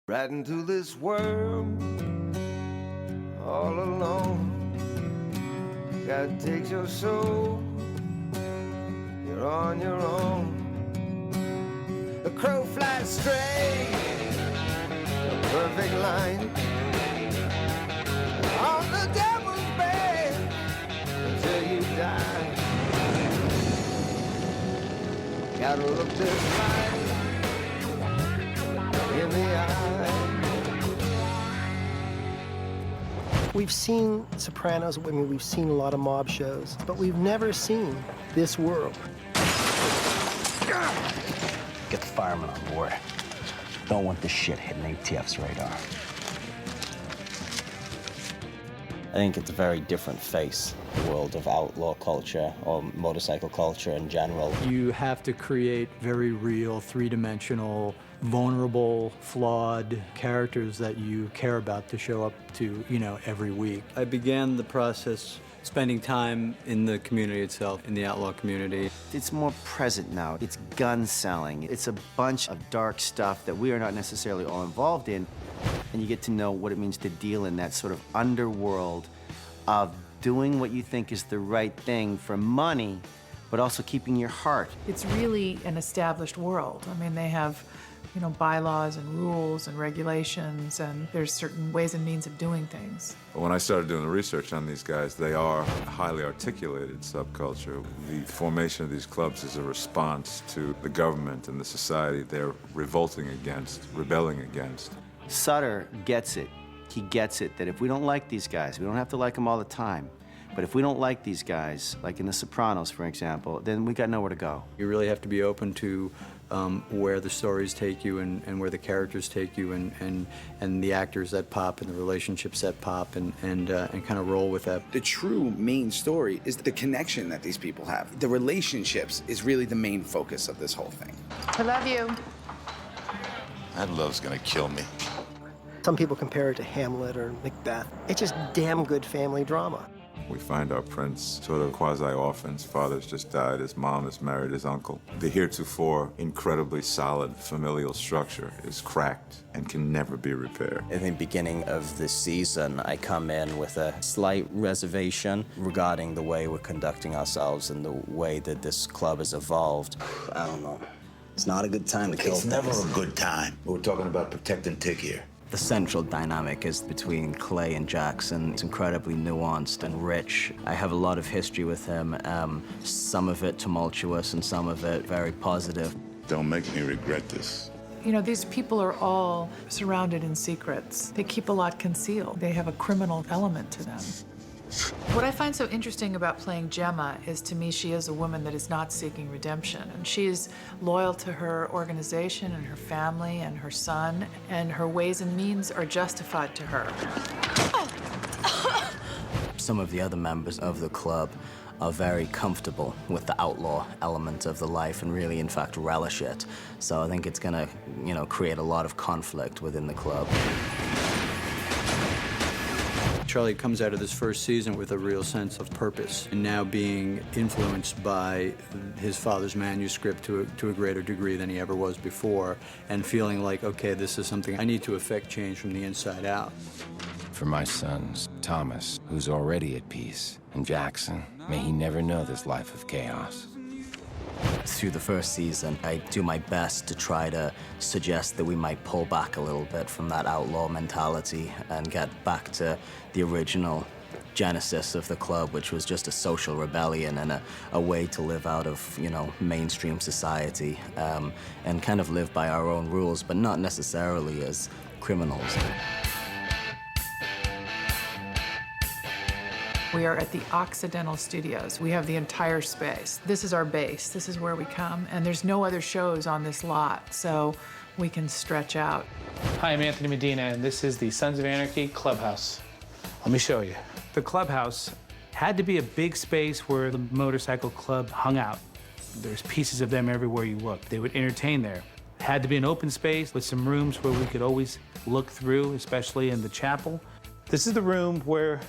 Right into this world, all alone. God takes your soul, you're on your own. The crow flies straight, a perfect line. On the devil's bed until you die. Gotta look this life in the eye. We've seen Sopranos, I mean, we've seen a lot of mob shows, but we've never seen this world. Get the firemen on board. Don't want this shit hitting ATF's radar. I think it's a very different face, the world of outlaw culture or motorcycle culture in general. You have to create very real, three-dimensional, vulnerable, flawed characters that you care about to show up to, every week. I began the process spending time in the community itself, in the outlaw community. It's more present now. It's gun selling. It's a bunch of dark stuff that we are not necessarily all involved in. And you get to know what it means to deal in that sort of underworld of doing what you think is the right thing for money, but also keeping your heart. It's really an established world. I mean, they have, bylaws and rules and regulations, and there's certain ways and means of doing things. When I started doing the research on these guys, they are a highly articulated subculture. The formation of these clubs is a response to the government and the society they're revolting against, rebelling against. Sutter gets it. He gets it that if we don't like these guys, we don't have to like them all the time, but if we don't like these guys, like in The Sopranos, for example, then we got nowhere to go. You really have to be open to where the stories take you and where the characters take you and the actors that pop and the relationships that pop and kind of roll with that. The true main story is the connection that these people have. The relationships is really the main focus of this whole thing. I love you. That love's gonna kill me. Some people compare it to Hamlet or Macbeth. It's just damn good family drama. We find our prince sort of quasi-orphans. Father's just died, his mom has married his uncle. The heretofore incredibly solid familial structure is cracked and can never be repaired. In the beginning of this season, I come in with a slight reservation regarding the way we're conducting ourselves and the way that this club has evolved. I don't know. It's not a good time to kill It's things. never a good time. We're talking about protecting Tig here. The central dynamic is between Clay and Jackson. It's incredibly nuanced and rich. I have a lot of history with him, some of it tumultuous and some of it very positive. Don't make me regret this. These people are all surrounded in secrets. They keep a lot concealed. They have a criminal element to them. What I find so interesting about playing Gemma is, to me, she is a woman that is not seeking redemption. And she is loyal to her organization and her family and her son, and her ways and means are justified to her. Some of the other members of the club are very comfortable with the outlaw element of the life and really, in fact, relish it. So I think it's gonna, create a lot of conflict within the club. Charlie comes out of this first season with a real sense of purpose, and now being influenced by his father's manuscript to a greater degree than he ever was before, and feeling like, okay, this is something I need to affect change from the inside out. For my sons, Thomas, who's already at peace, and Jackson, may he never know this life of chaos. Through the first season, I do my best to try to suggest that we might pull back a little bit from that outlaw mentality and get back to the original genesis of the club, which was just a social rebellion and a way to live out of, mainstream society and kind of live by our own rules, but not necessarily as criminals. We are at the Occidental Studios. We have the entire space. This is our base. This is where we come, and there's no other shows on this lot, so we can stretch out. Hi, I'm Anthony Medina, and this is the Sons of Anarchy Clubhouse. Let me show you. The clubhouse had to be a big space where the motorcycle club hung out. There's pieces of them everywhere you look. They would entertain there. It had to be an open space with some rooms where we could always look through, especially in the chapel. This is the room where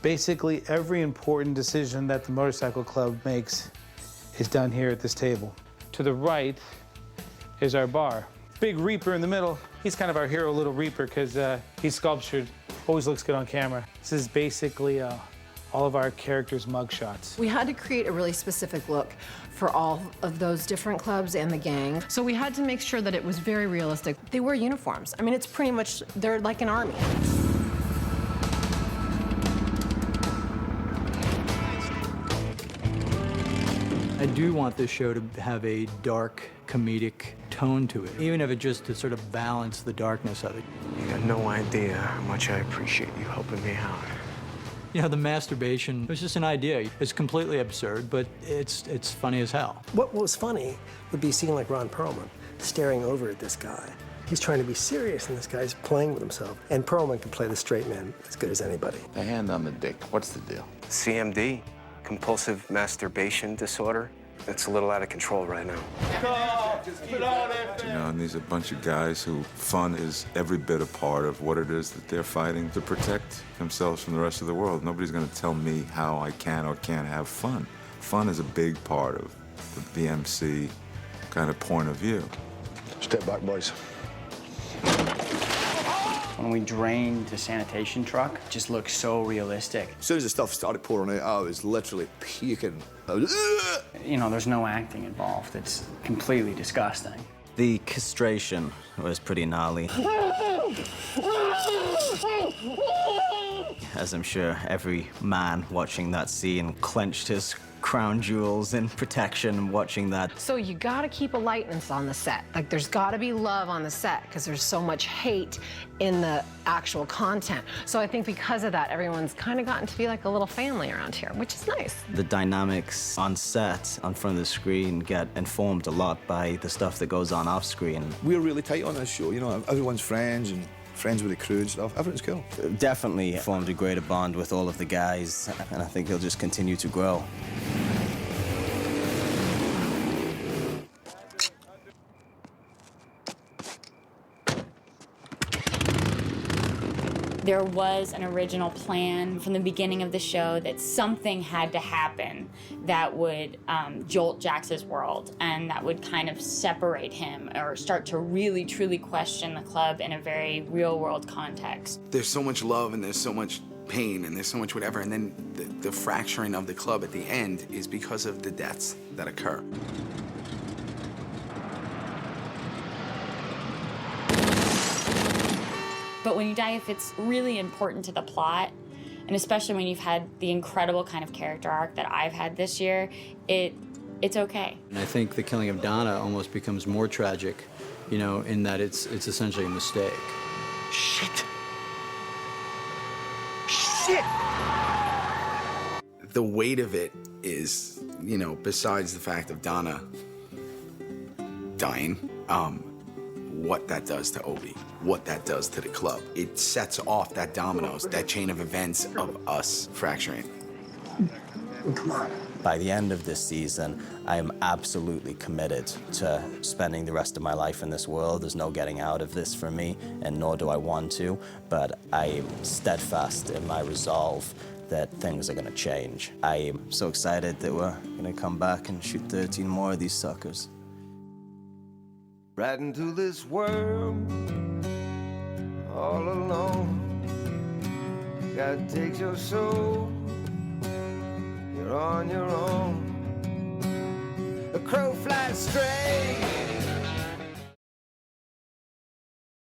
basically every important decision that the motorcycle club makes is done here at this table. To the right is our bar. big Reaper in the middle. He's kind of our hero, Little Reaper, because he's sculptured, always looks good on camera. This is basically all of our characters' mugshots. We had to create a really specific look for all of those different clubs and the gang. So we had to make sure that it was very realistic. They wear uniforms. I mean, it's pretty much, they're like an army. I do want this show to have a dark, comedic tone to it, even if it's just to sort of balance the darkness of it. You got no idea how much I appreciate you helping me out. You know, the masturbation was just an idea. It's completely absurd, but it's funny as hell. What was funny would be seeing like Ron Perlman staring over at this guy. He's trying to be serious, and this guy's playing with himself. And Perlman can play the straight man as good as anybody. The hand on the dick, what's the deal? CMD, compulsive masturbation disorder. It's a little out of control right now. You know, and these are a bunch of guys who fun is every bit a part of what it is that they're fighting to protect themselves from the rest of the world. Nobody's going to tell me how I can or can't have fun. Fun is a big part of the BMC kind of point of view. Step back, boys. When we drained the sanitation truck, it just looked so realistic. As soon as the stuff started pouring out, I was literally puking. You know, there's no acting involved. It's completely disgusting. The castration was pretty gnarly. As I'm sure every man watching that scene clenched his crown jewels in protection watching that. So you gotta keep a lightness on the set. Like, there's gotta be love on the set, because there's so much hate in the actual content. So I think because of that, everyone's kind of gotten to be like a little family around here, which is nice. The dynamics on set, on front of the screen, get informed a lot by the stuff that goes on off screen. We're really tight on this show, you know, everyone's friends and friends with the crew and stuff. Everything's cool. Definitely formed a greater bond with all of the guys, and I think he'll just continue to grow. There was an original plan from the beginning of the show that something had to happen that would jolt Jax's world and that would kind of separate him or start to really, truly question the club in a very real-world context. There's so much love and there's so much pain and there's so much whatever, and then the fracturing of the club at the end is because of the deaths that occur. But when you die, if it's really important to the plot, and especially when you've had the incredible kind of character arc that I've had this year, it's okay. And I think the killing of Donna almost becomes more tragic, you know, in that it's essentially a mistake. Shit. Shit! The weight of it is, you know, besides the fact of Donna dying, what that does to Obi, what that does to the club. It sets off that dominoes, that chain of events of us fracturing. Come on. By the end of this season, I am absolutely committed to spending the rest of my life in this world. There's no getting out of this for me, and nor do I want to, but I am steadfast in my resolve that things are gonna change. I am so excited that we're gonna come back and shoot 13 more of these suckers. Riding through this world all alone. God takes your soul, you're on your own. A crow flies straight